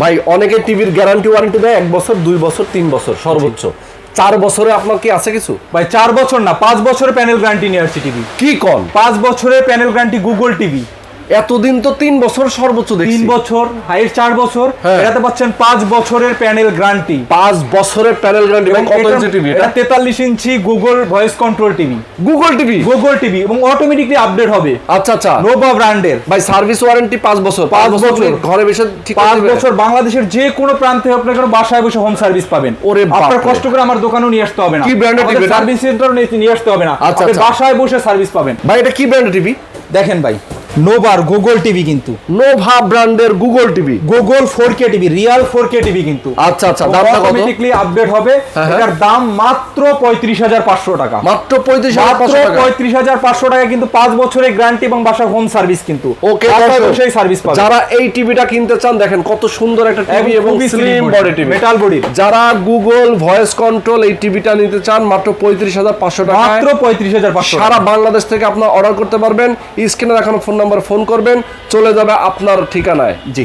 ভাই অনেকে টিভির গ্যারান্টি ওয়ারেন্টি দেয় 1 বছর 2 বছর 3 বছর সর্বোচ্চ 4 বছরে আপনার কি আছে কিছু? ভাই 4 বছর না 5 বছরের প্যানেল গ্যারান্টি নিয়ে আসছে টিভি। কি কোন? 5 বছরের প্যানেল গ্যারান্টি গুগল টিভি। এতদিন তো 3 বছর সর্বোচ্চ দেখছি। 3 বছর, হাইয়েস্ট 4 বছর, হ্যাঁ। এটাতে পাচ্ছেন 5 বছরের প্যানেল গ্যারান্টি। 5 বছরের প্যানেল গ্যারান্টি। কত ইঞ্চি টিভি এটা? 43 inch Google voice control TV. Google TV. Google TV এবং অটোমেটিকলি আপডেট হবে। আচ্ছা আচ্ছা। নোভা ব্র্যান্ডের। ভাই সার্ভিস ওয়ারেন্টি 5 বছর। 5 বছর ঘরে বসে ঠিক 5 বছর বাংলাদেশের যে কোনো প্রান্তে আপনার কোনো বাসায় বসে হোম সার্ভিস পাবেন। ওরে বাপ আপনার রে। কষ্ট করে আমার দোকানেও নিয়ে আসতে হবে না। কি ব্র্যান্ডের টিভি এটা? সার্ভিস সেন্টারও নিয়ে আসতে হবে না। আচ্ছা, আপনি আচ্ছা। বাসায় বসে সার্ভিস পাবেন। ভাই এটা কি ব্র্যান্ডের টিভি? দেখেন ভাই, নোভার গুগল টিভি কিন্তু নোভা ব্র্যান্ডের Google TV. Google 4K TV, Real 4K TV কিন্তু। আচ্ছা আচ্ছা। দামটা কত? অটোমেটিকলি আপডেট হবে। হ্যাঁ, হ্যাঁ। এটার দাম মাত্র 35,500 টাকা। মাত্র 35,500 টাকা। 35,500 টাকা কিন্তু 5 বছরের গ্যারান্টি এবং বাসা হোম সার্ভিস কিন্তু। ওকে সেই সার্ভিস পাবেন। যারা এই টিভিটা কিনতে চান দেখেন কত সুন্দর একটা টিভি এবং slim body TV, metal body. যারা গুগল ভয়েস কন্ট্রোল এই টিভিটা নিতে চান মাত্র 35,500 টাকা। মাত্র 35,500 সারা বাংলাদেশ থেকে আপনারা অর্ডার করতে পারবেন। স্ক্রিনে দেখানো ফোন নাম্বার ফোন করবেন, চলে যাবে আপনার ঠিকানায়। জি।